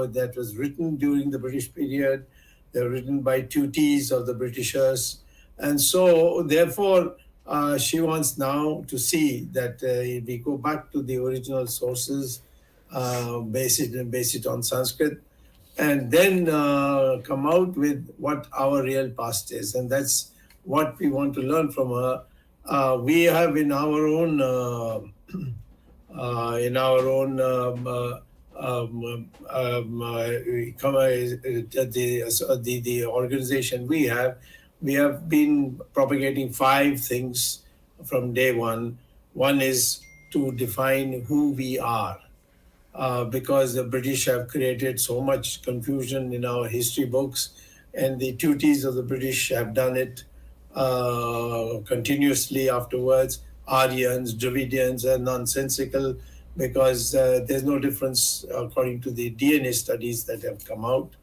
that was written during the British period. They were written by tutees of the Britishers. And so, therefore, she wants now to see that we go back to the original sources, base it on Sanskrit, and then come out with what our real past is. And that's what we want to learn from her. We have in our own the organization we have been propagating five things from day one. One is to define who we are, because the British have created so much confusion in our history books, and the tutees of the British have done it continuously afterwards. Aryans, Dravidians are nonsensical because there's no difference according to the DNA studies that have come out.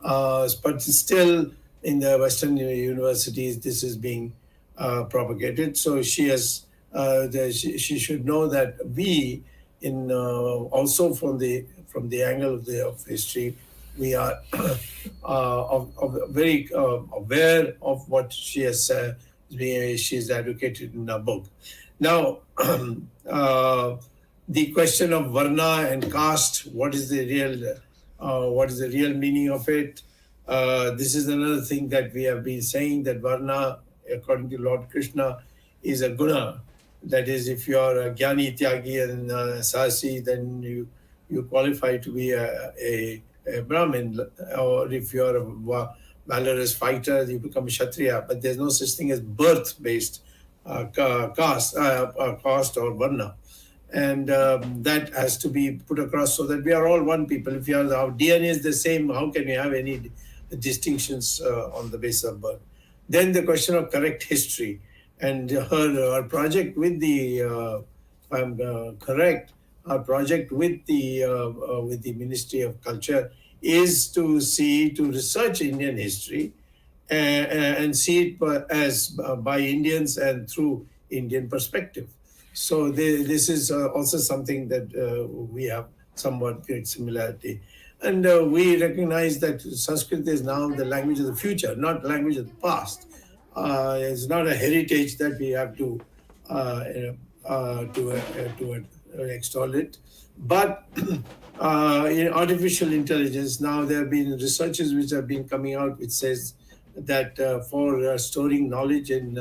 But still, in the Western universities, this is being propagated. So she she should know that we, in also from the angle of history, we are very aware of what she has she's advocated in her book. Now, the question of varna and caste, what is the real meaning of it? This is another thing that we have been saying, that varna, according to Lord Krishna, is a guna. That is, if you are a Jnani, Tyagi, and Sasi, then you qualify to be a Brahmin. Or if you are a valorous fighter, you become a Kshatriya. But there's no such thing as birth-based caste or varna. And that has to be put across so that we are all one people. If our DNA is the same, how can we have any distinctions on the basis of birth? Then the question of correct history. And her project with the, if I'm correct, our project with the Ministry of Culture is to research Indian history and see it as by Indians and through Indian perspective. So this is also something that we have somewhat great similarity. And we recognize that Sanskrit is now the language of the future, not language of the past. It's not a heritage that we have to extol it. But in artificial intelligence, now there have been researches which have been coming out which says that for storing knowledge in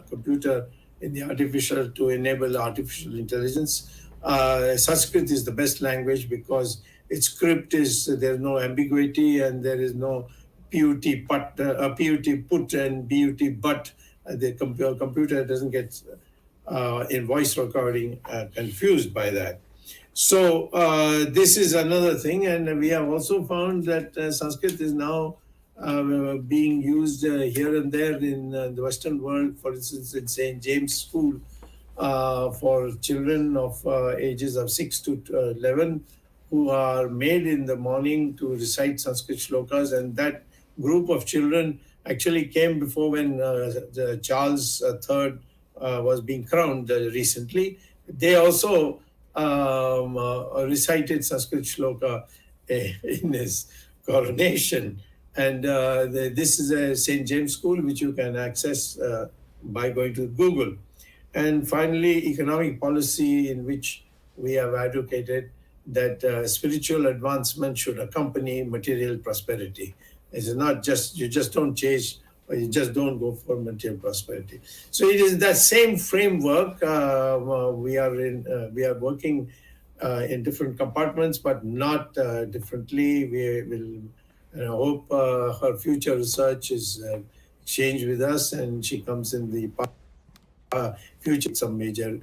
computer, in the artificial, to enable artificial intelligence, Sanskrit is the best language because its script is, there's no ambiguity and there is no PUT put and BUT but. The computer doesn't get in voice recording confused by that. So this is another thing, and we have also found that Sanskrit is now being used here and there in the Western world. For instance, in St. James School for children of ages of 6 to 11 who are made in the morning to recite Sanskrit shlokas, and that group of children actually came before when Charles III was being crowned recently. They also recited Sanskrit shloka in his coronation. And this is a St. James School, which you can access by going to Google. And finally, economic policy, in which we have advocated that spiritual advancement should accompany material prosperity. It's not just, you just don't chase, or you just don't go for material prosperity. So it is that same framework. We are working in different compartments, but not differently. We will hope her future research is exchanged with us, and she comes in the future some major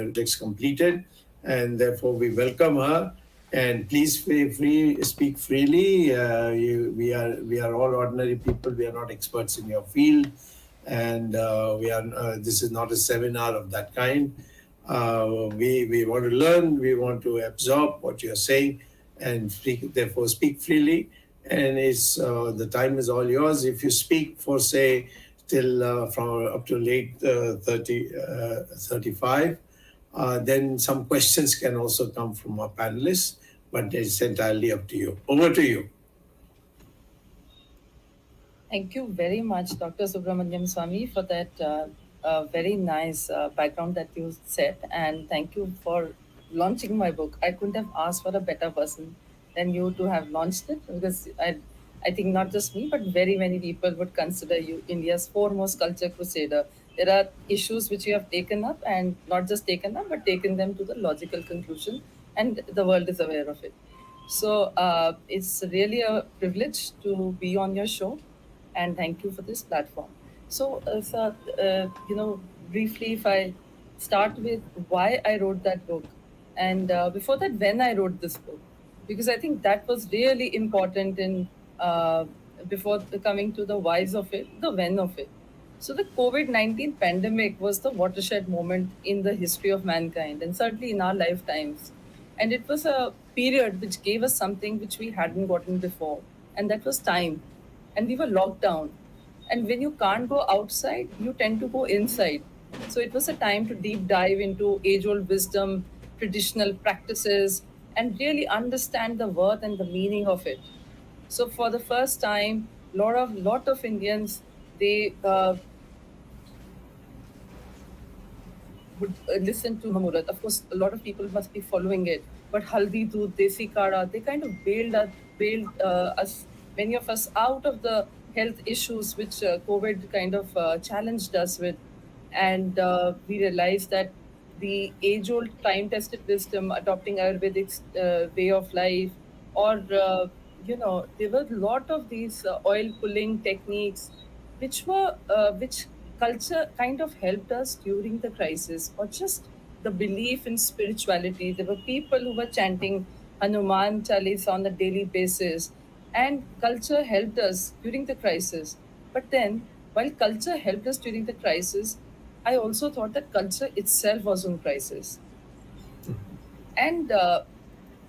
projects completed, and therefore we welcome her. And please speak freely. We are all ordinary people. We are not experts in your field, and this is not a seminar of that kind. We want to learn. We want to absorb what you are saying, and therefore speak freely. And it's the time is all yours. If you speak for, say, till from up to late 35. Then some questions can also come from our panelists. but it's entirely up to you. Over to you. Thank you very much, Dr. Subramanian Swamy, for that very nice background that you said. And thank you for launching my book. I couldn't have asked for a better person than you to have launched it, because I think not just me, but very many people would consider you India's foremost culture crusader. There are issues which you have taken up, and not just taken up, but taken them to the logical conclusion, and the world is aware of it. So it's really a privilege to be on your show, and thank you for this platform. So, briefly, if I start with why I wrote that book, and before that, when I wrote this book, because I think that was really important in before coming to the whys of it, the when of it. So the COVID-19 pandemic was the watershed moment in the history of mankind, and certainly in our lifetimes. And it was a period which gave us something which we hadn't gotten before, and that was time. And we were locked down. And when you can't go outside, you tend to go inside. So it was a time to deep dive into age old wisdom, traditional practices, and really understand the worth and the meaning of it. So for the first time, lot of Indians, they would listen to Mahurat. Of course, a lot of people must be following it. But Haldi Doodh, Desi Kada, they kind of bailed us, many of us, out of the health issues which COVID kind of challenged us with. And we realized that the age-old time-tested wisdom, adopting Ayurvedic way of life, or there were a lot of these oil pulling techniques which culture kind of helped us during the crisis, or just the belief in spirituality. There were people who were chanting Hanuman Chalis on a daily basis, and culture helped us during the crisis. But then, while culture helped us during the crisis, I also thought that culture itself was on crisis. And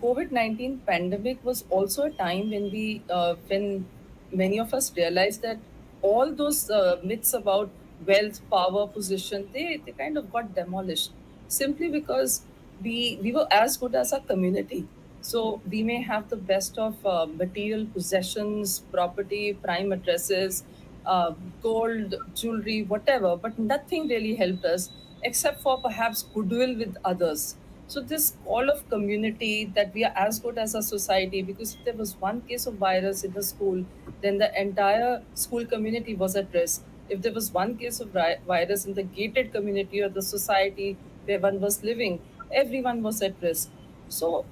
COVID-19 pandemic was also a time when many of us realized that all those myths about wealth, power, position, they kind of got demolished, simply because we were as good as our community. So we may have the best of material possessions, property, prime addresses, uh, gold, jewelry, whatever, but nothing really helped us except for perhaps goodwill with others. So this call of community, that we are as good as a society, because if there was one case of virus in the school, then the entire school community was at risk. If there was one case of virus in the gated community or the society where one was living, everyone was at risk. So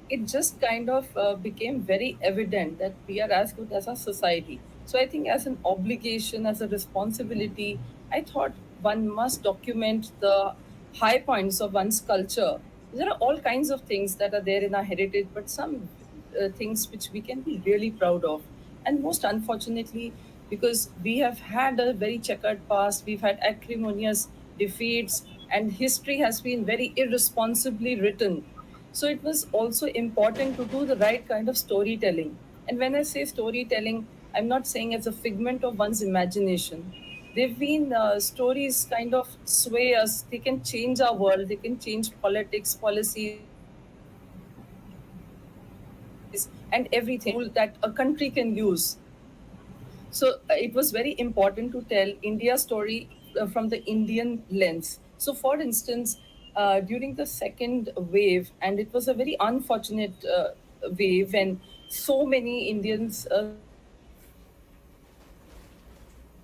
it just kind of became very evident that we are as good as a society. So I think, as an obligation, as a responsibility, I thought one must document the high points of one's culture. There are all kinds of things that are there in our heritage, but some things which we can be really proud of. And most unfortunately, because we have had a very checkered past, we've had acrimonious defeats, and history has been very irresponsibly written. So it was also important to do the right kind of storytelling. And when I say storytelling, I'm not saying as a figment of one's imagination. They've been stories kind of sway us. They can change our world. They can change politics, policies, and everything. They can be a tool that a country can use. So it was very important to tell India's story from the Indian lens. So, for instance, during the second wave, and it was a very unfortunate wave, when so many Indians,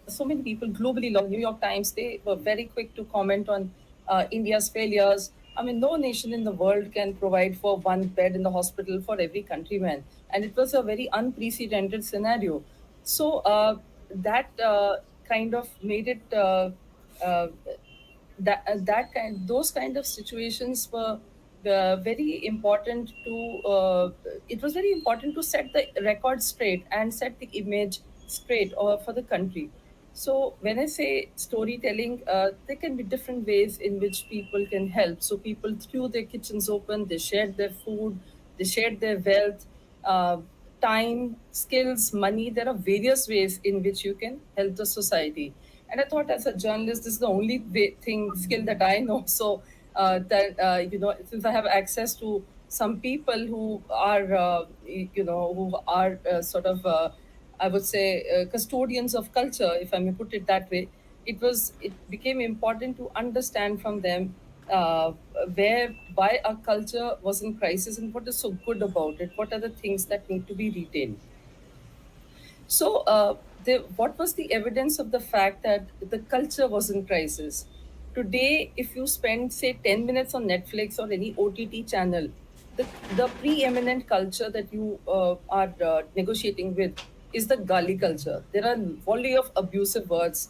so many people globally lost their lives. The New York Times, they were very quick to comment on India's failures. I mean, no nation in the world can provide for one bed in the hospital for every countryman, and it was a very unprecedented scenario. So that kind of made it uh, those kind of situations were very important to it was very important to set the record straight and set the image straight for the country. So when I say storytelling, there can be different ways in which people can help. So people threw their kitchens open, they shared their food, they shared their wealth, uh, time, skills, money. There are various ways in which you can help the society. And I thought, as a journalist, this is the only skill that I know. So since I have access to some people who are, who are sort of, I would say, custodians of culture, if I may put it that way. It became important to understand from them uh, why our culture was in crisis and what is so good about it. What are the things that need to be retained? So, what was the evidence of the fact that the culture was in crisis? Today, if you spend, say, 10 minutes on Netflix or any OTT channel, the preeminent culture that you are negotiating with is the gali culture. There are volley of abusive words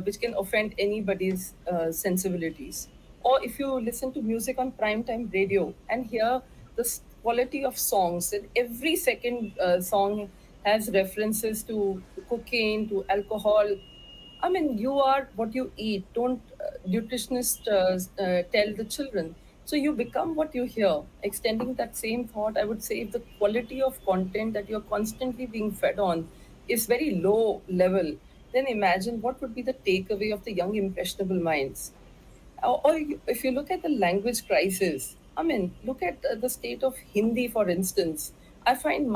which can offend anybody's sensibilities. Or if you listen to music on primetime radio and hear the quality of songs, and every second song has references to cocaine, to alcohol. I mean, you are what you eat. Don't nutritionists tell the children? So you become what you hear. Extending that same thought, I would say if the quality of content that you're constantly being fed on is very low level, then imagine what would be the takeaway of the young impressionable minds. If you look at the language crisis, I mean, look at the state of Hindi, for instance. I find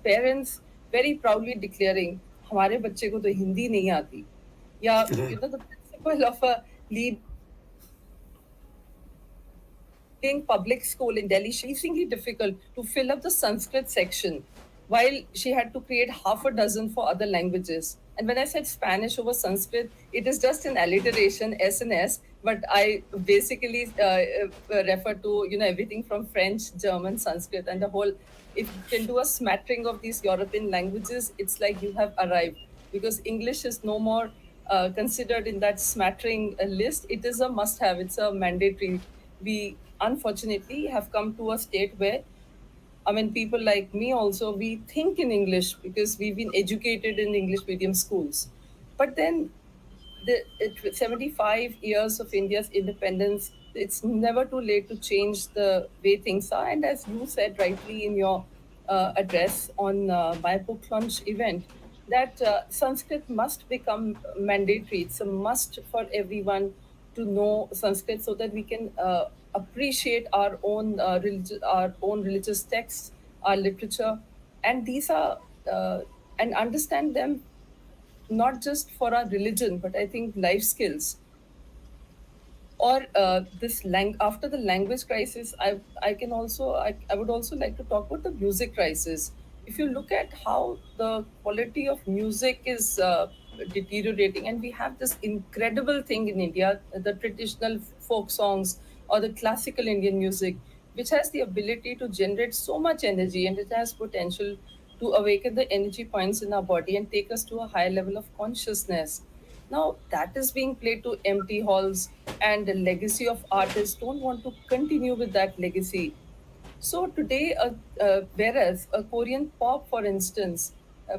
parents very proudly declaring, हमारे बच्चे को तो हिंदी नहीं आती. Yeah, the principal of a leading public school in Delhi, she increasingly difficult to fill up the Sanskrit section, while she had to create half a dozen for other languages. And when I said Spanish over Sanskrit, it is just an alliteration, S and S, but I basically refer to everything from French, German, Sanskrit, and the whole. If you can do a smattering of these European languages, it's like you have arrived, because English is no more considered in that smattering list. It is a must have, it's a mandatory. We unfortunately have come to a state where, I mean, people like me also, we think in English because we've been educated in English medium schools. But then 75 years of India's independence, it's never too late to change the way things are. And as you said rightly in your address on my book launch event, that Sanskrit must become mandatory. It's a must for everyone to know Sanskrit so that we can appreciate our own religious texts, our literature, and these are and understand them not just for our religion, but I think life skills. Or after the language crisis, I would also like to talk about the music crisis. If you look at how the quality of music is deteriorating, and we have this incredible thing in India, the traditional folk songs or the classical Indian music, which has the ability to generate so much energy, and it has potential to awaken the energy points in our body and take us to a higher level of consciousness. Now that is being played to empty halls, and the legacy of artists don't want to continue with that legacy. So today, whereas a Korean pop, for instance,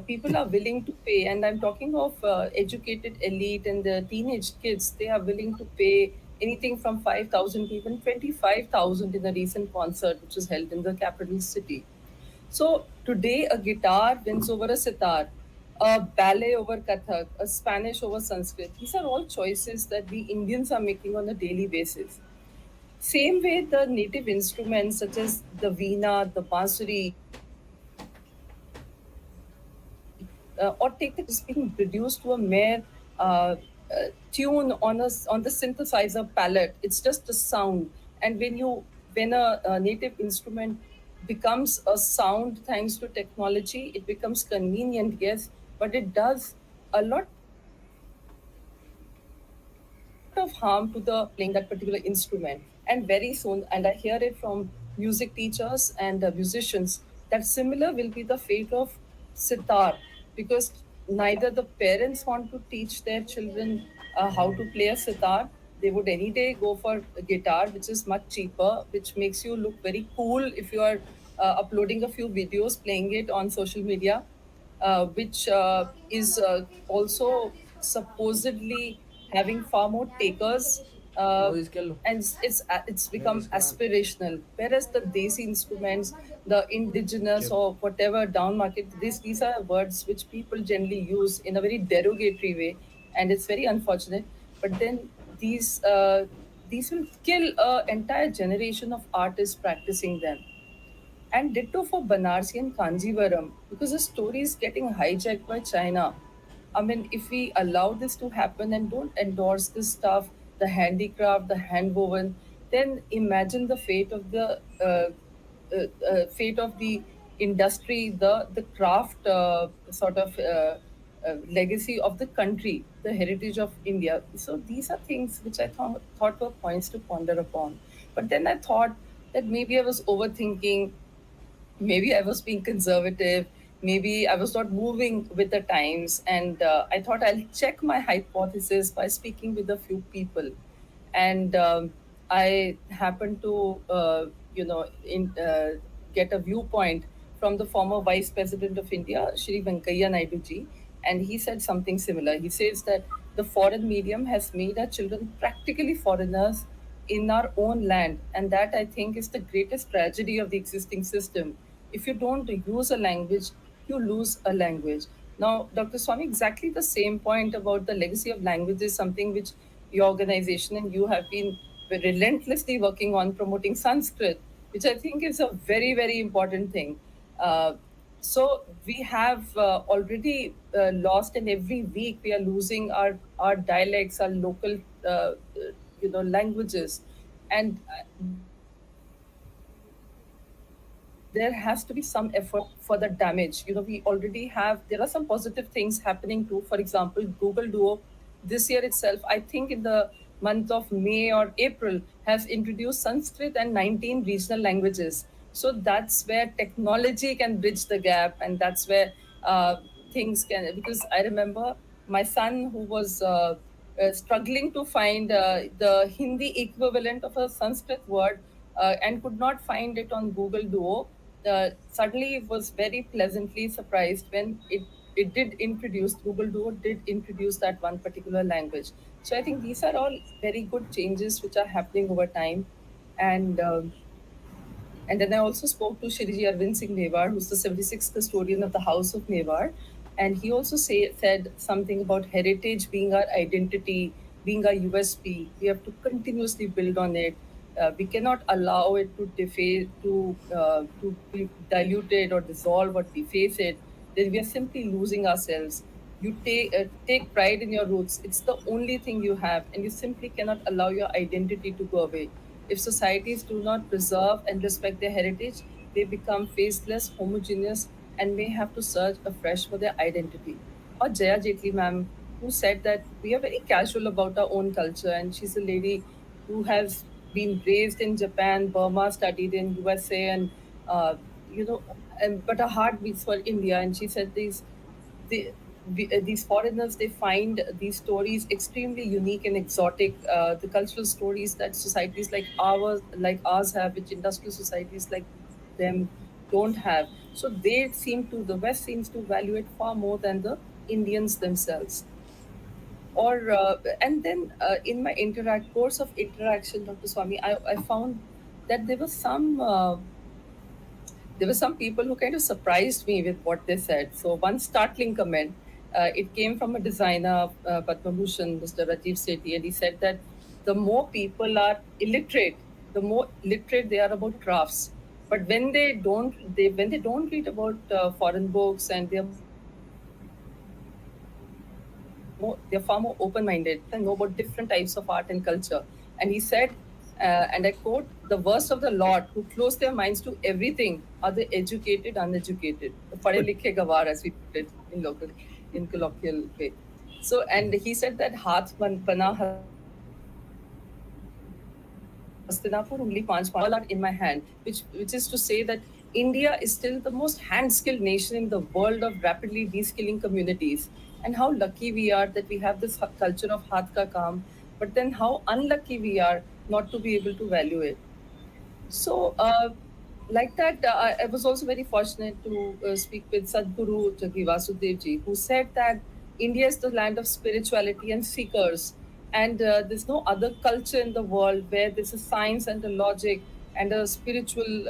people are willing to pay, and I'm talking of educated elite and the teenage kids, they are willing to pay anything from 5,000 to even 25,000 in a recent concert which was held in the capital city. So today, a guitar wins over a sitar, a ballet over Kathak, a Spanish over Sanskrit. These are all choices that we Indians are making on a daily basis. Same way, the native instruments such as the veena, the bansuri, or take the is being reduced to a mere tune on the synthesizer palette. It's just a sound, and when a native instrument becomes a sound thanks to technology, it becomes convenient, yes, but it does a lot of harm to the playing that particular instrument. And very soon, and I hear it from music teachers and musicians, that similar will be the fate of sitar, because neither the parents want to teach their children how to play a sitar. They would any day go for a guitar, which is much cheaper, which makes you look very cool if you are uploading a few videos playing it on social media, which is also supposedly having far more takers, and it's become aspirational. Whereas the desi instruments, the indigenous or whatever down market, these are words which people generally use in a very derogatory way, and it's very unfortunate. But then these will kill an entire generation of artists practicing them. And ditto for Banarsi and Kanjivaram, because the story is getting hijacked by China. I mean, if we allow this to happen and don't endorse this stuff, the handicraft, the handwoven, then imagine the fate of the industry, the craft sort of legacy of the country, the heritage of India. So these are things which I thought were points to ponder upon. But then I thought that maybe I was overthinking, maybe I was being conservative, maybe I was not moving with the times, and I thought I'll check my hypothesis by speaking with a few people. And I happened to, get a viewpoint from the former Vice President of India, Shri Venkaiah Naidu ji, and he said something similar. He says that the foreign medium has made our children practically foreigners in our own land, and that I think is the greatest tragedy of the existing system. If you don't use a language, you lose a language. Now, Dr. Swami, exactly the same point about the legacy of language is something which your organization and you have been relentlessly working on, promoting Sanskrit, which I think is a very, very important thing. Uh, so we have already lost, and every week we are losing our dialects, our local, languages, and there has to be some effort for the damage. We already have, there are some positive things happening too. For example, Google Duo this year itself, I think in the month of May or April, has introduced Sanskrit and 19 regional languages. So that's where technology can bridge the gap, and that's where things can. Because I remember my son who was struggling to find the Hindi equivalent of a Sanskrit word and could not find it on Google Duo. Suddenly, was very pleasantly surprised when it did introduce, Google Duo did introduce that one particular language. So I think these are all very good changes which are happening over time, and. And then I also spoke to Shiriji Arvind Singh Newar, who's the 76th custodian of the House of Newar. And he also said something about heritage being our identity, being our USP. We have to continuously build on it. We cannot allow it to to be diluted or dissolve or deface it. Then we are simply losing ourselves. You take pride in your roots. It's the only thing you have, and you simply cannot allow your identity to go away. If societies do not preserve and respect their heritage, they become faceless, homogeneous, and may have to search afresh for their identity. Or Jaya Jetli ma'am, who said that we are very casual about our own culture, and she's a lady who has been raised in Japan, Burma, studied in USA, and uh, you know, but her heart beats for India. And she said the, these foreigners, they find these stories extremely unique and exotic, the cultural stories that societies like ours have, which industrial societies like them don't have. So the West seems to value it far more than the Indians themselves. Or and then in my interact course of interaction, Dr. Swami, I found that there were some people who kind of surprised me with what they said. So one startling comment, it came from a designer, Padma Bhushan, Mr. Rajiv Sethi, and he said that the more people are illiterate, the more literate they are about crafts. But when they don't read about foreign books, and they're far more open-minded, they know about different types of art and culture. And he said, and I quote, the worst of the lot who close their minds to everything are the educated, uneducated, the pade likhe gawar, as we put it in colloquial way. So, and he said that bana Hastinapur ungli panch panch, all are in my hand, which is to say that India is still the most hand-skilled nation in the world of rapidly de-skilling communities. And how lucky we are that we have this culture of haath ka kaam, but then how unlucky we are not to be able to value it. So, like that, I was also very fortunate to speak with Sadhguru Jagi Vasudev ji, who said that India is the land of spirituality and seekers, and there's no other culture in the world where there's a science and a logic and a spiritual,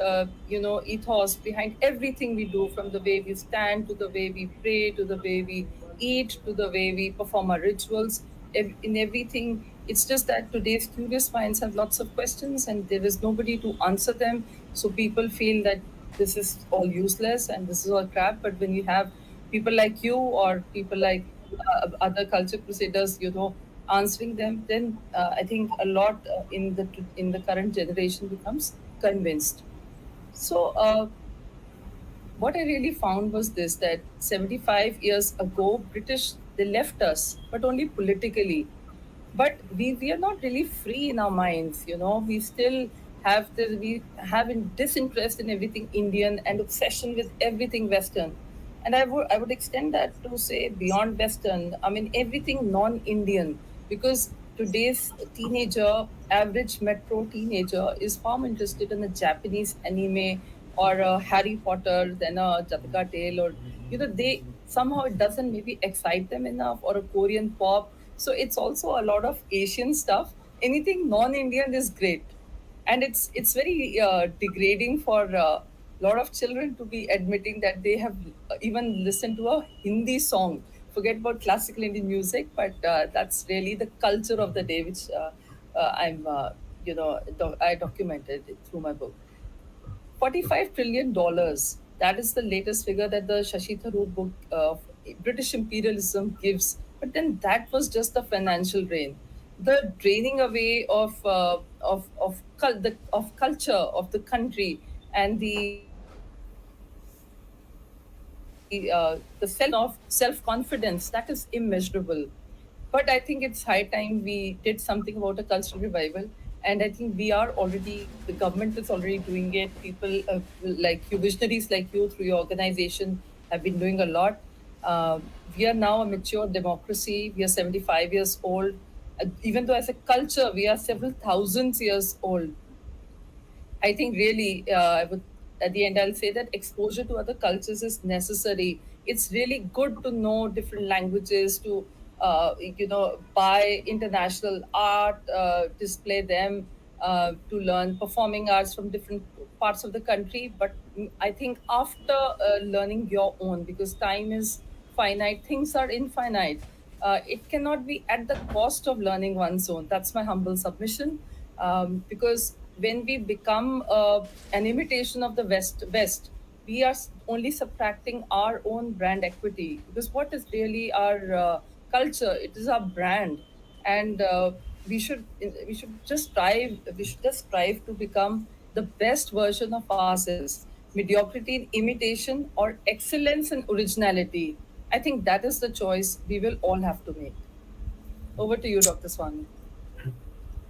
ethos behind everything we do, from the way we stand to the way we pray to the way we eat to the way we perform our rituals. In everything, it's just that today's curious minds have lots of questions and there is nobody to answer them. So people feel that this is all useless and this is all crap. But when you have people like you or people like other culture crusaders, answering them, then I think a lot in the current generation becomes convinced. So what I really found was this, that 75 years ago, British, they left us, but only politically. But we are not really free in our minds, We still we have disinterest in everything Indian and obsession with everything Western. And I would extend that to say beyond Western, I mean everything non-Indian, because today's teenager, average metro teenager, is far more interested in a Japanese anime or a Harry Potter than a Jataka Tale, or they somehow it doesn't maybe excite them enough, or a Korean pop. So it's also a lot of Asian stuff. Anything non-Indian is great, and it's very degrading for a lot of children to be admitting that they have even listened to a Hindi song. Forget about classical Indian music, but that's really the culture of the day, which I documented it through my book. $45 trillion. That is the latest figure that the Shashi Tharoor book of British imperialism gives. But then that was just the financial drain, the draining away of culture of the country, and the self-confidence that is immeasurable. But I think it's high time we did something about a cultural revival. And I think the government is already doing it. People like you, visionaries like you, through your organization, have been doing a lot. We are now a mature democracy. We are 75 years old. Even though as a culture, we are several thousands years old. I think really, I would at the end I'll say that exposure to other cultures is necessary. It's really good to know different languages, to buy international art, display them, to learn performing arts from different parts of the country. But I think after learning your own, because time is finite, things are infinite. It cannot be at the cost of learning one's own. That's my humble submission. Because when we become an imitation of the West, we are only subtracting our own brand equity. Because what is really our culture? It is our brand, and we should just strive to become the best version of ourselves. Mediocrity in imitation or excellence in originality. I think that is the choice we will all have to make. Over to you, Dr. Swami.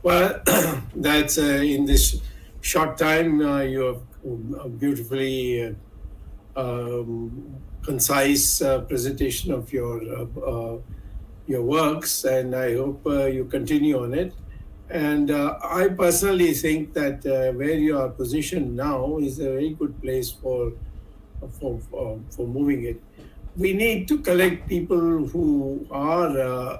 Well, that's in this short time you have beautifully concise presentation of your works, and I hope you continue on it. And I personally think that where you are positioned now is a very good place for moving it. We need to collect people who are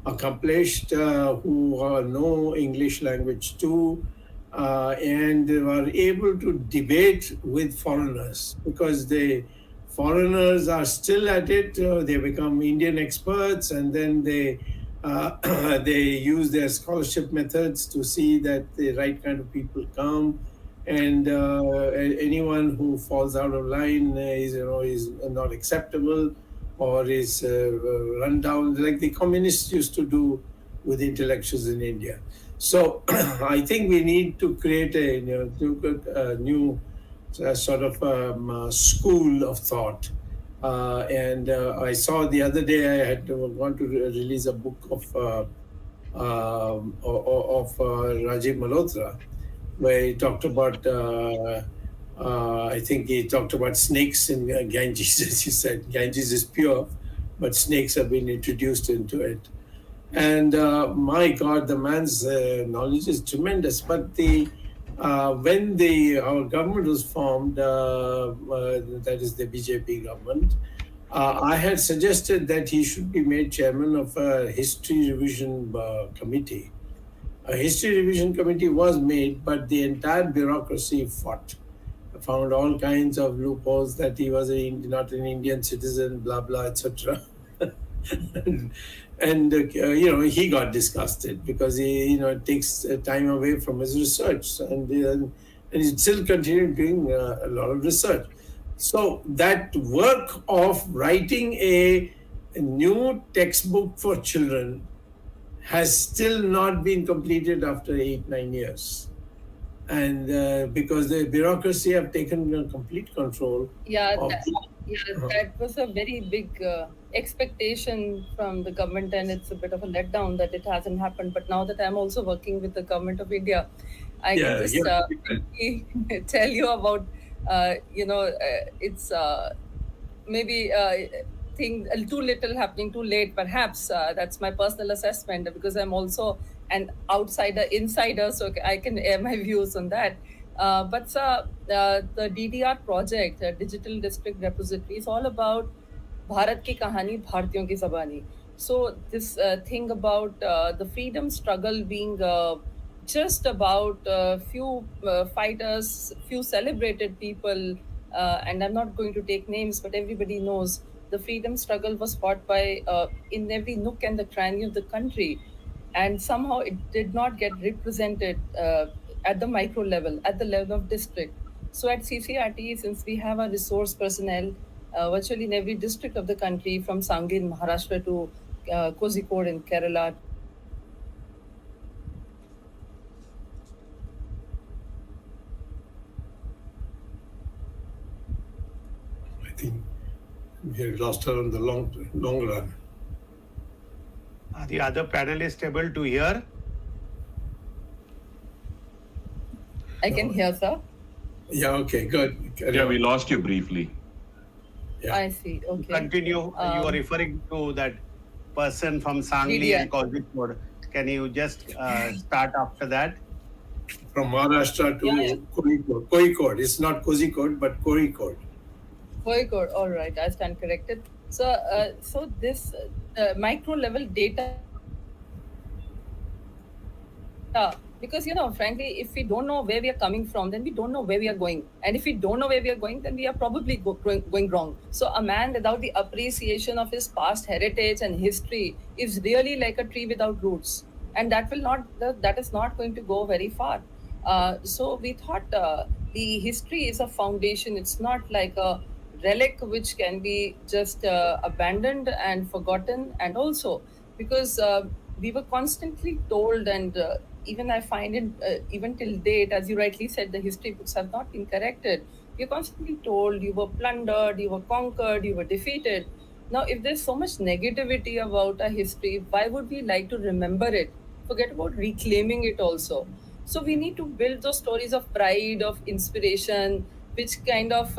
accomplished, who know English language too, and are able to debate with foreigners, because the foreigners are still at it. They become Indian experts, and then they use their scholarship methods to see that the right kind of people come, and anyone who falls out of line is not acceptable, or is run down, like the communists used to do with intellectuals in India. So I think we need to create a new sort of school of thought. And I saw the other day I had want to release a book of Rajiv Malhotra, where he talked about. I think he talked about snakes in Ganges. As he said, Ganges is pure, but snakes have been introduced into it. And my God, the man's knowledge is tremendous. But when our government was formed, that is the BJP government, I had suggested that he should be made chairman of a history revision committee. A history revision committee was made, but the entire bureaucracy found all kinds of loopholes, that he was not an Indian citizen, blah blah, etc. And he got disgusted, because it takes time away from his research, and and he's still continuing doing a lot of research. So that work of writing a new textbook for children has still not been completed after 8-9 years. And because the bureaucracy have taken complete control. Yeah, of that was a very big expectation from the government, and it's a bit of a letdown that it hasn't happened. But now that I'm also working with the government of India, I can just tell you about, it's maybe thing too little happening too late, perhaps. That's my personal assessment, because I'm also an outsider insider, so I can air my views on that. But the DDR project, Digital District Repository, is all about Bharat ki kahani, Bharatiyon ki zabani. So this thing about the freedom struggle being just about few fighters, few celebrated people, and I'm not going to take names, but everybody knows the freedom struggle was fought by in every nook and the cranny of the country, and somehow it did not get represented at the micro level, at the level of district. So at CCRT, since we have a resource personnel virtually in every district of the country, from Sangli in Maharashtra to Kozhikode in Kerala. I think we have lost her on the long run. Are the other panelists able to hear? I can hear, sir. Yeah, okay, good. Yeah, we lost you briefly. Yeah. I see. Okay. Continue. You are referring to that person from Sangli and Kozhikode. Can you just start after that? From Maharashtra to Kozhikode. It's not Kozhikode, but Kozhikode. Kozhikode. All right, I stand corrected. So, so this micro level data. Because, frankly, if we don't know where we are coming from, then we don't know where we are going. And if we don't know where we are going, then we are probably going wrong. So a man without the appreciation of his past heritage and history is really like a tree without roots. And that is not going to go very far. So we thought the history is a foundation. It's not like a relic which can be just abandoned and forgotten. And also because we were constantly told, and even I find it, even till date, as you rightly said, the history books have not been corrected. You're constantly told you were plundered, you were conquered, you were defeated. Now, if there's so much negativity about our history, why would we like to remember it? Forget about reclaiming it also. So we need to build those stories of pride, of inspiration, which kind of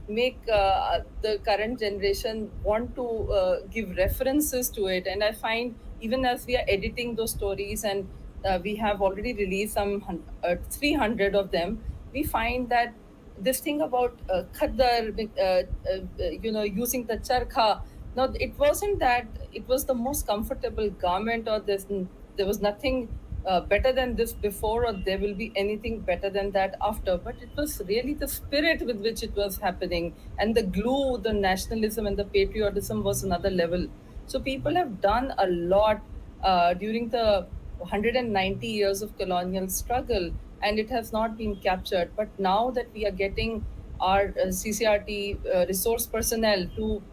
make the current generation want to give references to it. And I find even as we are editing those stories, and we have already released some 300 of them, we find that this thing about khaddar, using the charkha, now it wasn't that it was the most comfortable garment, or there was nothing better than this before, or there will be anything better than that after, but it was really the spirit with which it was happening, and the glue, the nationalism and the patriotism was another level. So people have done a lot during the 190 years of colonial struggle, and it has not been captured. But now that we are getting our CCRT resource personnel to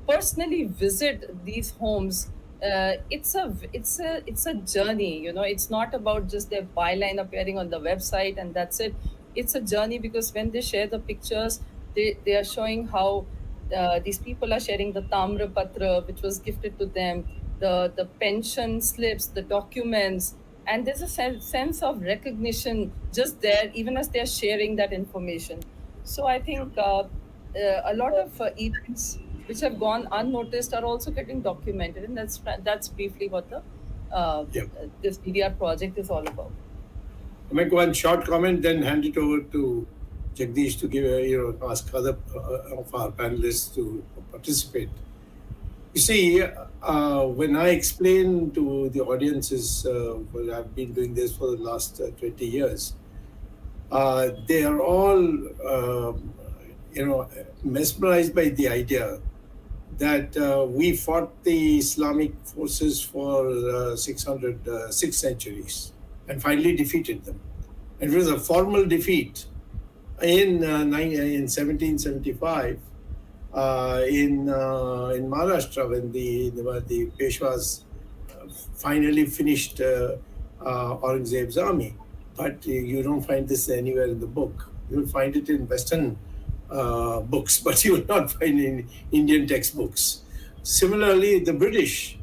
personally visit these homes, it's a journey. It's not about just their byline appearing on the website and that's it. It's a journey, because when they share the pictures, they are showing how these people are sharing the Tamra Patra, which was gifted to them, the pension slips, the documents, and there's a sense of recognition just there, even as they're sharing that information. So I think a lot of events which have gone unnoticed are also getting documented, and that's briefly what the this DDR project is all about. I'll make one short comment, then hand it over to Jagdish to give ask other of our panelists to participate. You see, when I explain to the audiences, well, I've been doing this for the last 20 years, they are6 mesmerized by the idea that we fought the Islamic forces for 6 centuries and finally defeated them. It was a formal defeat in 1775 in Maharashtra when the Peshwas finally finished Aurangzeb's army. But you don't find this anywhere in the book. You'll find it in Western books, but you will not find it in Indian textbooks. Similarly, the British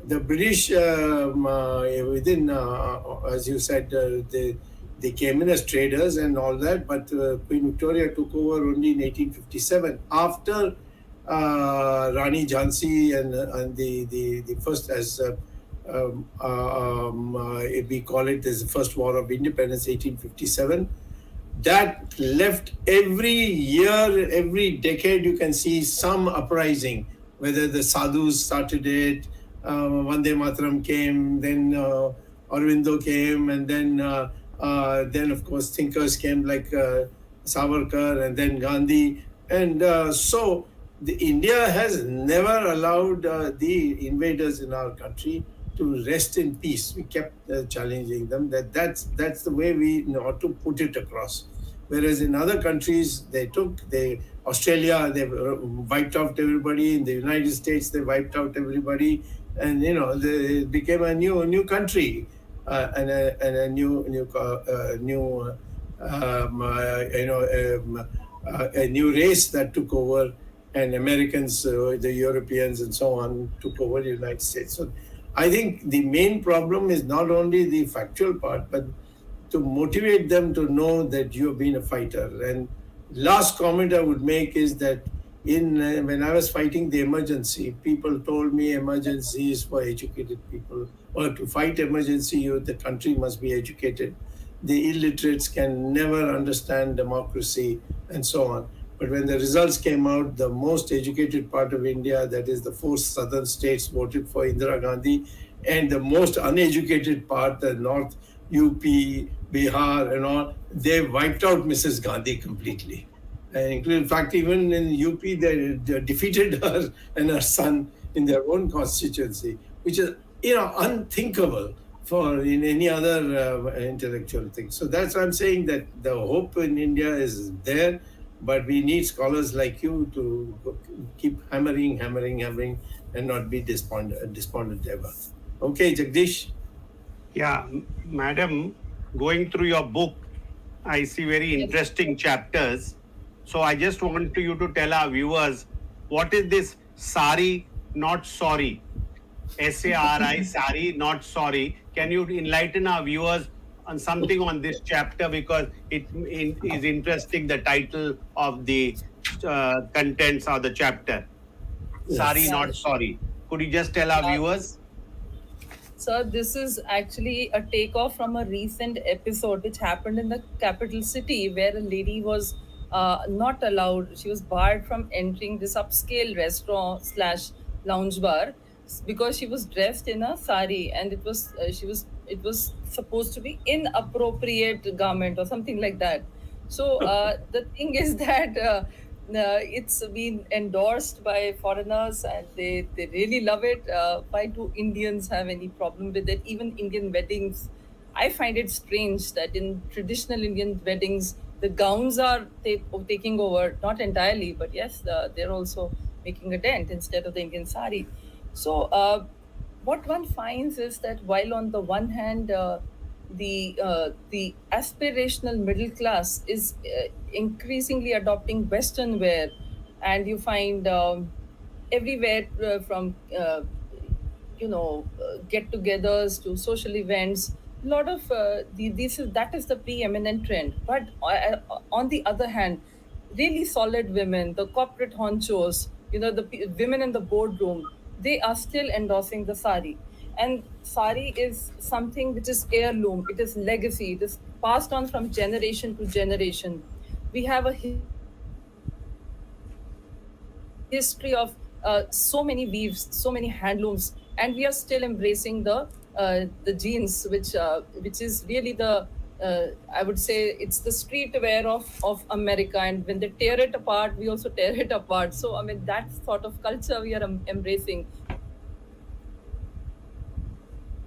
within, as you said, they came in as traders and all that, but Queen Victoria took over only in 1857 after Rani Jhansi and the first, as we call it, as the First War of Independence, 1857. That left every year, every decade, you can see some uprising, whether the sadhus started it, Vande Mataram came, then Aurobindo came, and then of course thinkers came like Savarkar and then Gandhi. And so India has never allowed the invaders in our country to rest in peace. We kept challenging them. That's the way we ought to put it across. Whereas in other countries, Australia, they wiped out everybody. In the United States, they wiped out everybody, and it became a new country and a new a new race that took over, and Americans, the Europeans, and so on took over the United States. So I think the main problem is not only the factual part, but to motivate them to know that you've been a fighter. And last comment I would make is that when I was fighting the emergency, people told me emergency is for educated people, or to fight emergency, the country must be educated. The illiterates can never understand democracy and so on. But when the results came out, the most educated part of India, that is the 4 southern states, voted for Indira Gandhi, and the most uneducated part, the North, UP, Bihar and all, they wiped out Mrs. Gandhi completely. And in fact, even in UP, they defeated her and her son in their own constituency, which is unthinkable for in any other intellectual thing. So that's why I'm saying that the hope in India is there, but we need scholars like you to keep hammering, and not be despondent ever. Okay, Jagdish? Yeah, madam, going through your book, I see very interesting chapters. So I just want you to tell our viewers, what is this sari, not sorry? SARI, sari, not sorry. Can you enlighten our viewers on something on this chapter, because it is interesting, the title of the contents of the chapter. Yes. Sari, not sorry. Could you just tell our viewers? Sir, this is actually a takeoff from a recent episode which happened in the capital city, where a lady was not allowed. She was barred from entering this upscale restaurant / lounge bar because she was dressed in a sari, and it was supposed to be inappropriate garment or something like that. So the thing is that it's been endorsed by foreigners, and they really love it. Why do Indians have any problem with it? Even Indian weddings, I find it strange that in traditional Indian weddings, the gowns are taking over, not entirely, but yes, they're also making a dent instead of the Indian sari. So what one finds is that while on the one hand, the aspirational middle class is increasingly adopting Western wear, and you find everywhere from get-togethers to social events, a lot of that is the preeminent trend. But on the other hand, really solid women, the corporate honchos, the women in the boardroom, they are still endorsing the sari. And sari is something which is heirloom, it is legacy, it is passed on from generation to generation. We have a history of so many weaves, so many handlooms, and we are still embracing the jeans, which is really the I would say it's the streetwear of America, and when they tear it apart, we also tear it apart. So I mean, that sort of culture we are embracing.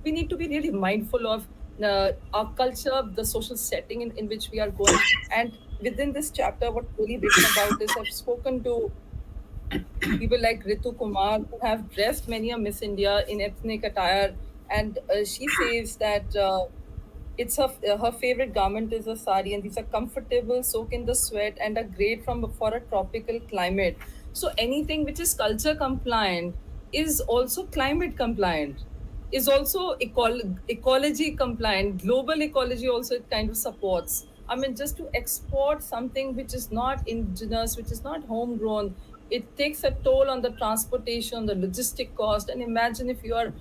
We need to be really mindful of our culture, the social setting in which we are going. And within this chapter, what Kohli written about is I've spoken to people like Ritu Kumar who have dressed many a Miss India in ethnic attire, and she says that it's her favorite garment is a sari, and these are comfortable, soak in the sweat, and are great for a tropical climate. So anything which is culture compliant is also climate compliant, is also ecology compliant, global ecology also it kind of supports. I mean, just to export something which is not indigenous, which is not homegrown, it takes a toll on the transportation, the logistic cost. And imagine if you are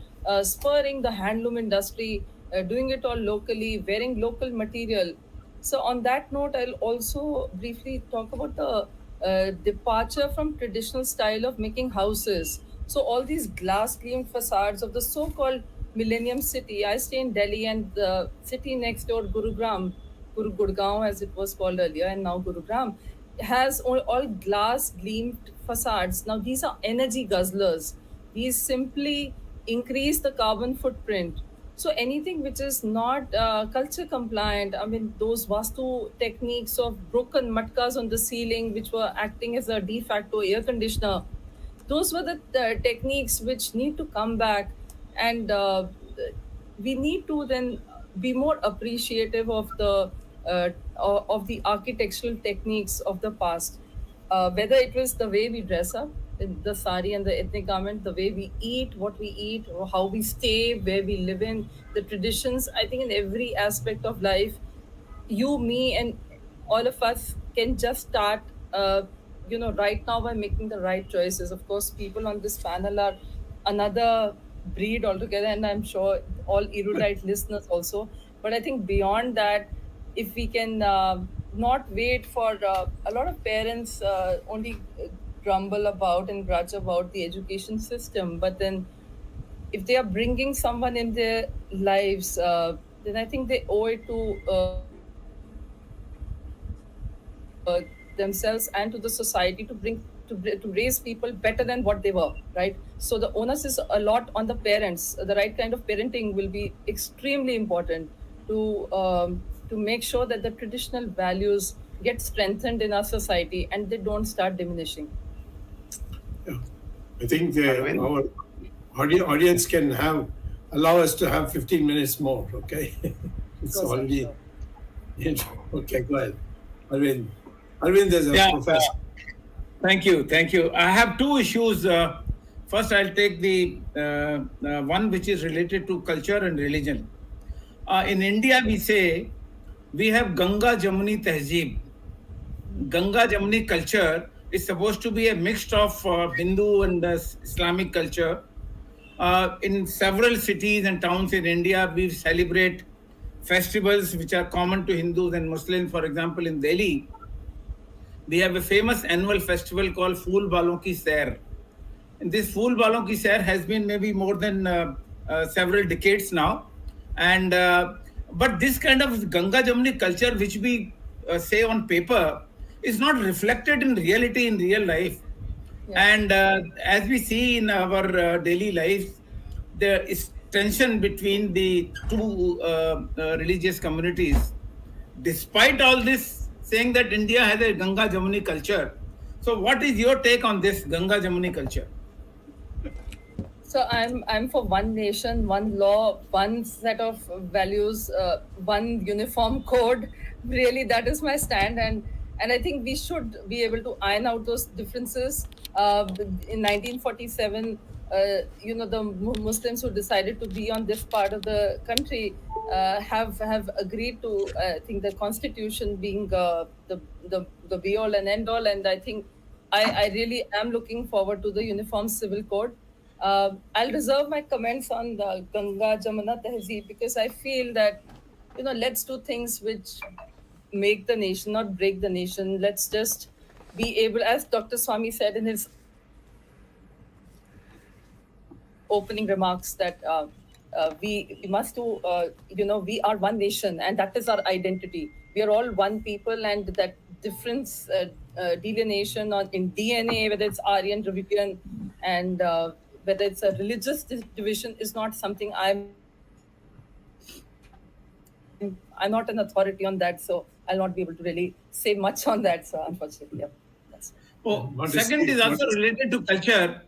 spurring the handloom industry, doing it all locally, wearing local material. So, on that note, I'll also briefly talk about the departure from traditional style of making houses. So, all these glass gleamed facades of the so called Millennium City. I stay in Delhi, and the city next door, Gurgaon, as it was called earlier, and now Gurugram, has all glass gleamed facades. Now, these are energy guzzlers. These simply increase the carbon footprint. So anything which is not culture compliant, I mean, those Vastu techniques of broken matkas on the ceiling, which were acting as a de facto air conditioner, those were the techniques which need to come back. And we need to then be more appreciative of the architectural techniques of the past, whether it was the way we dress up in the sari and the ethnic garment, the way we eat, what we eat, or how we stay, where we live in, the traditions. I think in every aspect of life, you, me, and all of us can just start, right now by making the right choices. Of course, people on this panel are another breed altogether, and I'm sure all erudite listeners also. But I think beyond that, if we can not wait for a lot of parents only grumble about and grudge about the education system, but then if they are bringing someone in their lives, then I think they owe it to themselves and to the society to raise people better than what they were, right? So the onus is a lot on the parents. The right kind of parenting will be extremely important to make sure that the traditional values get strengthened in our society and they don't start diminishing. Yeah. I think Arvind? our audience can allow us to have 15 minutes more, okay? It's Sure, sir, already, sure. okay, go ahead. Arvind. Arvind is a Yeah, professor. thank you, thank you. I have two issues. First, I'll take the one which is related to culture and religion. In India, we say we have Ganga Jamuni Tehzeeb. Ganga Jamuni culture is supposed to be a mix of Hindu and Islamic culture. In several cities and towns in India, we celebrate festivals which are common to Hindus and Muslims. For example, in Delhi, we have a famous annual festival called Phool Balon Ki Sair. And this Phool Balon Ki Sair has been maybe more than several decades now. And but this kind of Ganga Jamuni culture, which we say on paper, is not reflected in reality in real life. Yeah. And as we see in our daily lives, there is tension between the two religious communities. Despite all this, saying that India has a Ganga Jamuni culture. So, what is your take on this Ganga Jamuni culture? So I'm for one nation, one law, one set of values, one uniform code. Really, that is my stand, and I think we should be able to iron out those differences. In 1947, the Muslims who decided to be on this part of the country have agreed to, I think, the constitution being the be all and end all, and I think I really am looking forward to the uniform civil code. I'll reserve my comments on the Ganga Jamuna Tehzeeb because I feel that, let's do things which make the nation, not break the nation. Let's just be able, as Dr. Swamy said in his opening remarks, that we must do, we are one nation and that is our identity. We are all one people, and that difference, delineation in DNA, whether it's Aryan, Dravidian, and whether it's a religious division, is not something I'm I'm not an authority on that, so I'll not be able to really say much on that. So unfortunately, yeah. That's Oh, What is second it? is also What is- related to culture.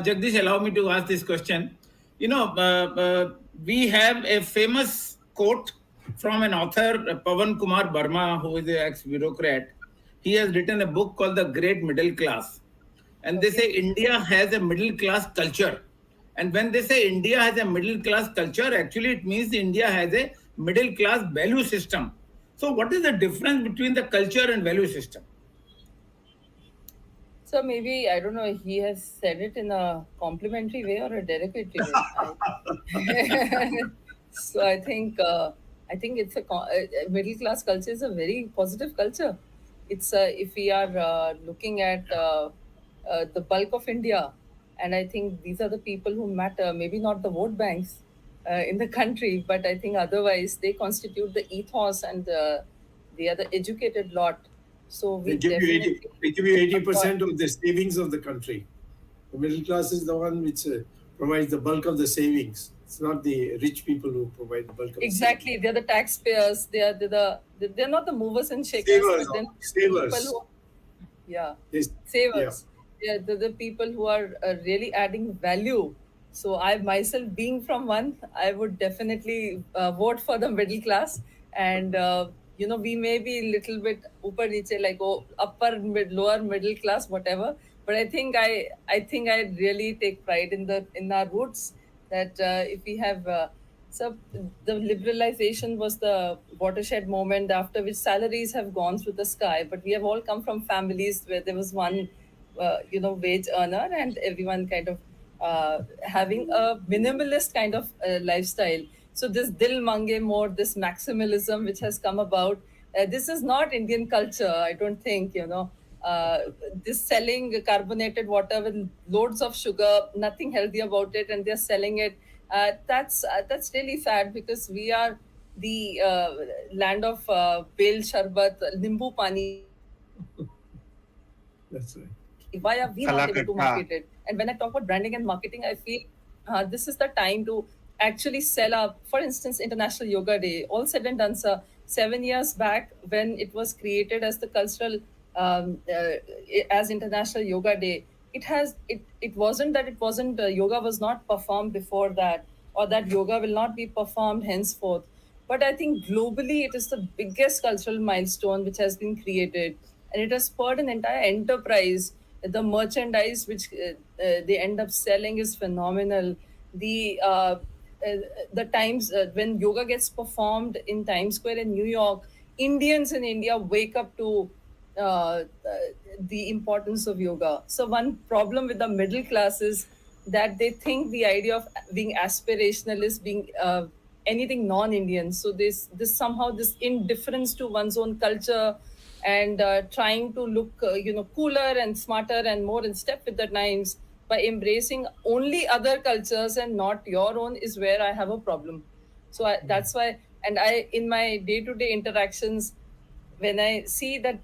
Jagdish, allow me to ask this question. We have a famous quote from an author, Pawan Kumar Burma, who is an ex-bureaucrat. He has written a book called The Great Middle Class. And they say India has a middle class culture. And when they say India has a middle class culture, actually it means India has a middle class value system. So what is the difference between the culture and value system? So maybe, I don't know, he has said it in a complimentary way or a derogatory way. So I think it's a middle class culture is a very positive culture. It's if we are looking at the bulk of India, and I think these are the people who matter. Maybe not the vote banks in the country, but I think otherwise they constitute the ethos and they are the educated lot. So we They give you 80, definitely. they give you 80% of the savings of the country. The middle class is the one which provides the bulk of the savings. It's not the rich people who provide the bulk of Exactly, they're the taxpayers. They're not the movers and the shakers, savings. but then Savers. people who, yeah, Yes. savers. Yeah, the people who are really adding value. So I myself, being from one, I would definitely vote for the middle class. And we may be a little bit upper niche, like upper mid, lower middle class, whatever. But I think I really take pride in our roots. That if we have so the liberalization was the watershed moment after which salaries have gone through the sky. But we have all come from families where there was one wage earner, and everyone kind of having a minimalist kind of lifestyle. So this dil mange more, this maximalism which has come about, this is not Indian culture, I don't think. uh, this selling carbonated water with loads of sugar, nothing healthy about it, and they're selling it. That's really sad, because we are the land of bel sharbat, nimbu pani. That's right. Why are we not able to Kalakatta. market it? And when I talk about branding and marketing, I feel this is the time to actually sell up. For instance, International Yoga Day, all said and done, sir, 7 years back when it was created as the cultural, as International Yoga Day, it wasn't that it wasn't yoga was not performed before that, or that yoga will not be performed henceforth. But I think globally, it is the biggest cultural milestone which has been created, and it has spurred an entire enterprise. The merchandise which they end up selling is phenomenal. The times when yoga gets performed in Times Square in New York, Indians in India wake up to uh, the importance of yoga. So one problem with the middle class is that they think the idea of being aspirational is being anything non-Indian. So this somehow this indifference to one's own culture, and trying to look cooler and smarter and more in step with the times by embracing only other cultures and not your own is where I have a problem. So that's why, and I in my day-to-day interactions, when I see that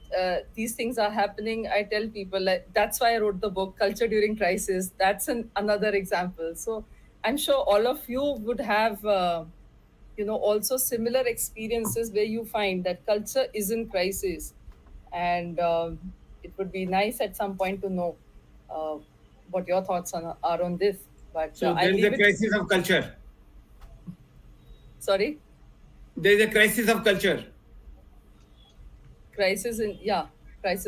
these things are happening, I tell people, like, that's why I wrote the book Culture During Crisis. That's another example. So I'm sure all of you would have also similar experiences where you find that culture is in crisis. And it would be nice at some point to know uh, what your thoughts are on this. But So I there is leave a it. crisis of culture. Sorry. There is a crisis of culture. Crisis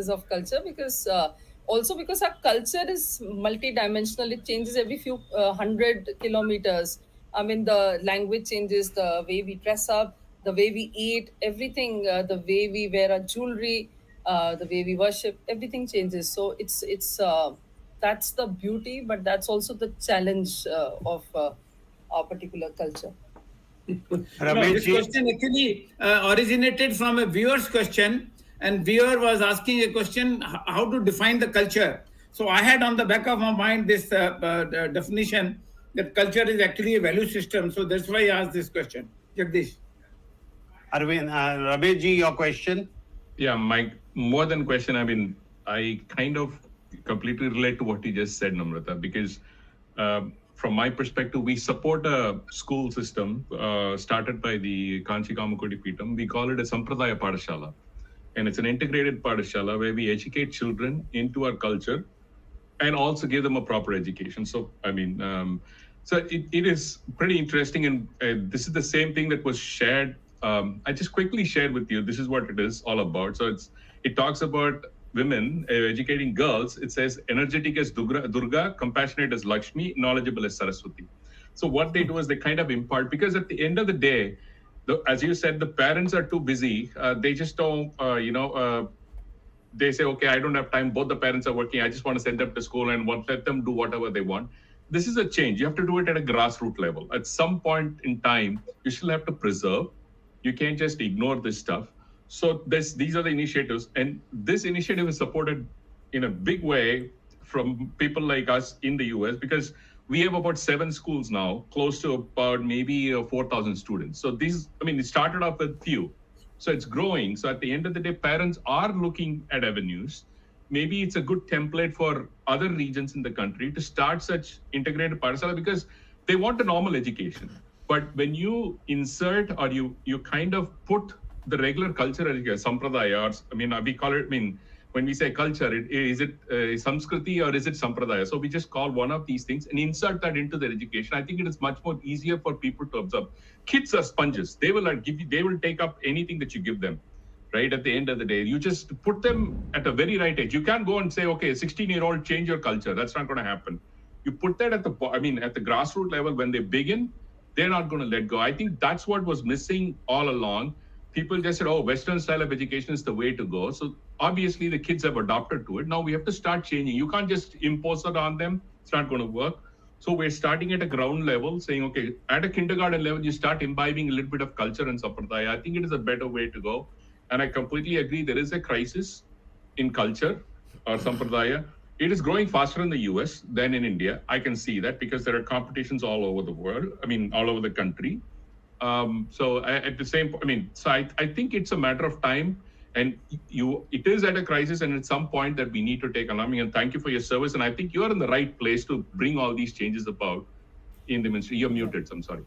of culture, because also because our culture is multi-dimensional. It changes every few 100 kilometers. I mean, the language changes, the way we dress up, the way we eat, everything, the way we wear our jewelry, the way we worship, everything changes. So it's that's the beauty, but that's also the challenge of our particular culture. No, this Ramesh ji, question actually originated from a viewer's question, and viewer was asking a question: how to define the culture. So I had on the back of my mind this definition that culture is actually a value system. So that's why I asked this question. Jagdish. Ramesh ji, your question. Yeah, my more than question. I mean, I kind of completely relate to what you just said, Namrata, because from my perspective, we support a school system started by the Kanchi Kamakodi Peetam. We call it a Sampradaya Padashala. And it's an integrated Padashala where we educate children into our culture and also give them a proper education. So, it is pretty interesting. And this is the same thing that was shared. I just quickly shared with you. This is what it is all about. So it talks about women educating girls. It says energetic as Durga, compassionate as Lakshmi, knowledgeable as Saraswati. So what they do is they kind of impart, because at the end of the day, as you said, the parents are too busy. They just don't, they say, okay, I don't have time. Both the parents are working. I just want to send them to school and let them do whatever they want. This is a change. You have to do it at a grassroots level. At some point in time, you still have to preserve. You can't just ignore this stuff. So these are the initiatives. And this initiative is supported in a big way from people like us in the US, because we have about 7 schools now, close to about maybe 4,000 students. So it started off with few. So it's growing. So at the end of the day, parents are looking at avenues. Maybe it's a good template for other regions in the country to start such integrated Pathshala, because they want a normal education. But when you insert or you kind of put the regular culture education, Sampradaya, we call it, when we say culture, is it Samskriti or is it Sampradaya? So we just call one of these things and insert that into their education. I think it is much more easier for people to observe. Kids are sponges. They will take up anything that you give them, right? At the end of the day, you just put them at a very right age. You can't go and say, okay, 16-year-old, change your culture. That's not going to happen. You put that at the grassroots level. When they begin, they're not going to let go. I think that's what was missing all along. People just said, oh, Western style of education is the way to go. So obviously the kids have adopted to it. Now we have to start changing. You can't just impose it on them. It's not going to work. So we're starting at a ground level, saying, okay, at a kindergarten level, you start imbibing a little bit of culture and sampradaya. I think it is a better way to go. And I completely agree. There is a crisis in culture or sampradaya. It is growing faster in the US than in India. I can see that because there are competitions all over the world. All over the country. I think it's a matter of time, and it is at a crisis, and at some point that we need to take alarming. And thank you for your service. And I think you are in the right place to bring all these changes about in the ministry. You're muted. I'm sorry.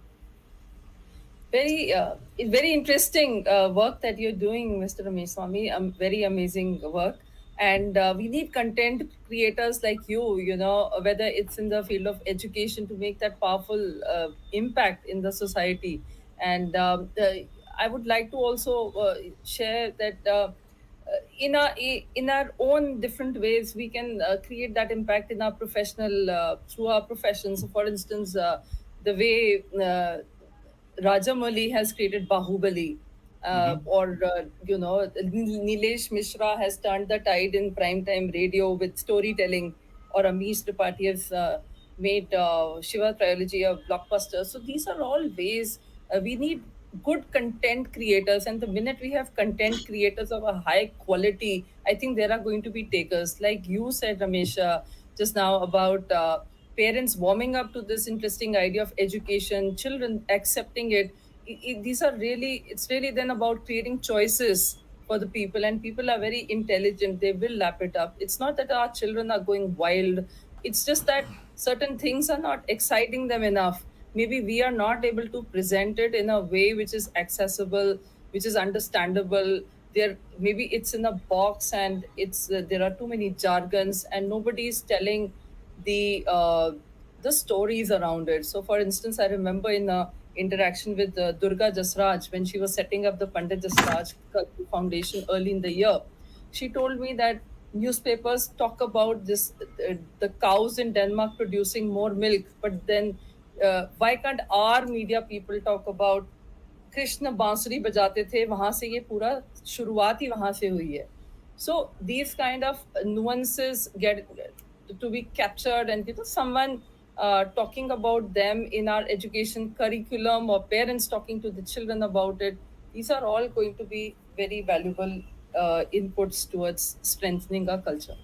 Very interesting work that you're doing, Mr. Ramesh Swamy. Very amazing work. And we need content creators like you, whether it's in the field of education, to make that powerful impact in the society. And I would like to also share that in our own different ways, we can create that impact in our professional, through our professions. So for instance, the way Rajamouli has created Bahubali, or Nilesh Mishra has turned the tide in primetime radio with storytelling, or Amish Tripathi has made Shiva trilogy a blockbuster. So these are all ways we need good content creators, and the minute we have content creators of a high quality, I think there are going to be takers. Like you said, Ramesh, just now about parents warming up to this interesting idea of education, children accepting it. It's really then about creating choices for the people, and people are very intelligent. They will lap it up. It's not that our children are going wild. It's just that certain things are not exciting them enough. Maybe we are not able to present it in a way which is accessible, which is understandable. Maybe it's in a box, and there are too many jargons, and nobody is telling the stories around it. So, for instance, I remember in a interaction with Durga Jasraj, when she was setting up the Pandit Jasraj Foundation early in the year, she told me that newspapers talk about this, the cows in Denmark producing more milk, but then why can't our media people talk about Krishna बांसुरी बजाते थे, वहां से ये पूरा शुरुआत ही वहां से हुई है. So these kind of nuances get to be captured, and someone talking about them in our education curriculum, or parents talking to the children about it. These are all going to be very valuable inputs towards strengthening our culture.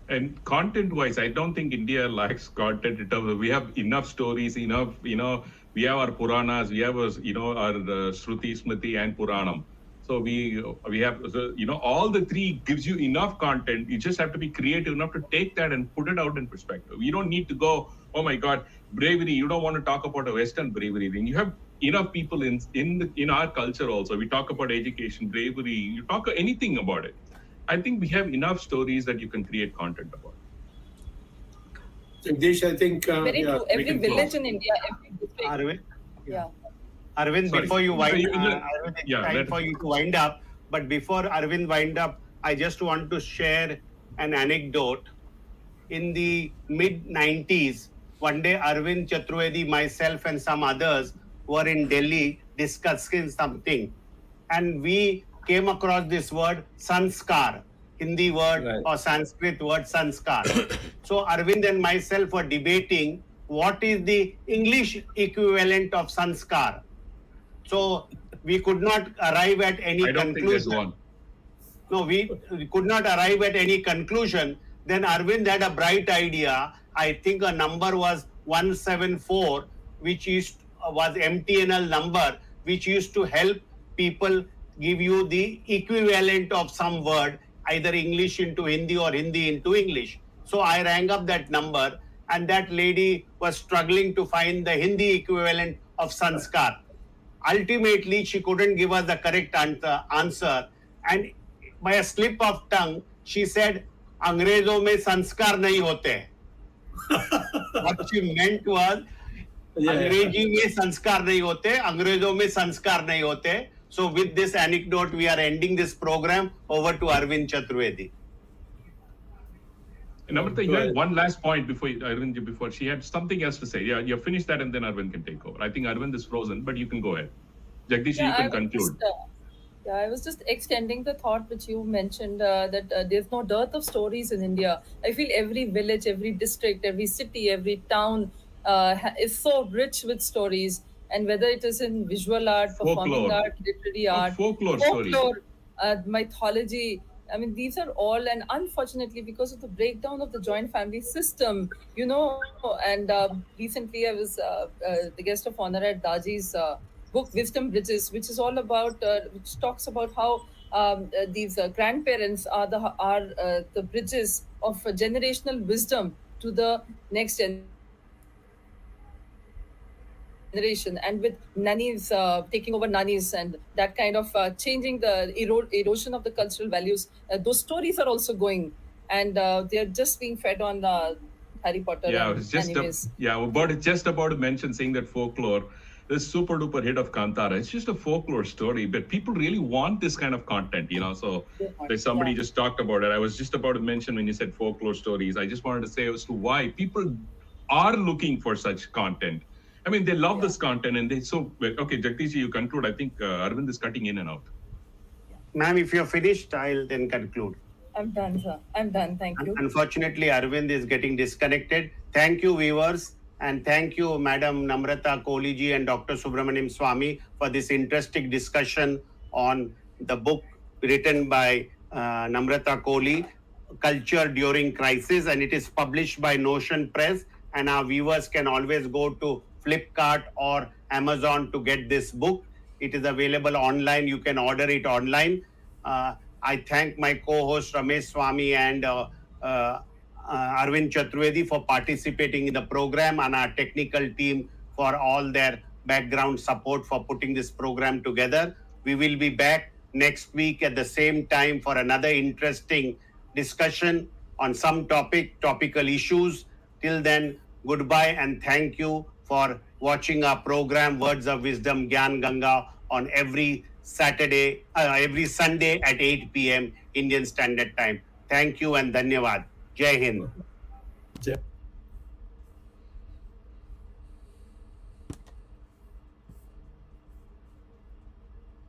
And content-wise, I don't think India lacks content. We have enough stories, we have our Puranas, we have our Shruti, Smriti, and Puranam. So we have, so, all the three gives you enough content. You just have to be creative enough to take that and put it out in perspective. You don't need to go, oh my God, bravery. You don't want to talk about a Western bravery thing. You have enough people in our culture also. We talk about education, bravery. You talk anything about it. I think we have enough stories that you can create content about. Jagdish, I think Very true. Every village in India, every district. Arvind, Yeah. Arvind, Sorry. before you wind, Arvind, Arvind, it's yeah, time for you to wind up. But before Arvind wind up, I just want to share an anecdote. In the mid 90s, one day Arvind Chaturvedi, myself, and some others were in Delhi discussing something, and we came across this word sanskar, Hindi word Right. or Sanskrit word sanskar. So Arvind and myself were debating what is the English equivalent of sanskar. So we could not arrive at any I don't think there's conclusion. one. No, we could not arrive at any conclusion. Then Arvind had a bright idea. I think a number was 174, which was MTNL number, which used to help people give you the equivalent of some word, either English into Hindi or Hindi into English. So I rang up that number, and that lady was struggling to find the Hindi equivalent of sanskar. Ultimately, she couldn't give us the correct answer, and by a slip of tongue, she said, "अंग्रेजों में संस्कार नहीं होते." What she meant was, अंग्रेजी में संस्कार नहीं होते, अंग्रेजों में संस्कार नहीं होते. So with this anecdote, we are ending this program. Over to Arvind Chaturvedi. Namrata, you had one last point before she had something else to say. Yeah, you finish that and then Arvind can take over. I think Arvind is frozen, but you can go ahead. Jagdish, you can conclude. I was just extending the thought which you mentioned that there's no dearth of stories in India. I feel every village, every district, every city, every town is so rich with stories. And whether it is in visual art, performing Folklore. art, literary art, Folklore stories. mythology. I mean, these are all, and unfortunately, because of the breakdown of the joint family system, and recently I was the guest of honor at Daji's book, Wisdom Bridges, which is all about, which talks about how these grandparents are the bridges of generational wisdom to the next generation, and with nannies taking over nannies and that kind of changing the erosion of the cultural values, those stories are also going, and they're just being fed on Harry Potter Yeah, I and was just animes. just about to mention saying that folklore, this super duper hit of Kantara, it's just a folklore story, but people really want this kind of content, So like somebody just talked about it. I was just about to mention when you said folklore stories, I just wanted to say as to why people are looking for such content. I mean, they love this content, and okay, Jagdish, you conclude. I think Arvind is cutting in and out. Ma'am, if you're finished, I'll then conclude. I'm done, sir. I'm done. Thank you. Unfortunately, Arvind is getting disconnected. Thank you, viewers, and thank you, Madam Authornamrata Kohli ji and Dr. Subramanian Swamy, for this interesting discussion on the book written by Authornamrata Kohli, Culture During Crisis, and it is published by Notion Press. And our viewers can always go to Flipkart or Amazon to get this book. It is available online. You can order it online. I thank my co-host Ramesh Swamy and Arvind Chaturvedi for participating in the program, and our technical team for all their background support for putting this program together. We will be back next week at the same time for another interesting discussion on some topical issues. Till then, goodbye and thank you for watching our program Words of Wisdom Gyan Ganga on every Sunday at 8 p.m. Indian Standard Time. Thank you and Dhanyavad. Jai Hind.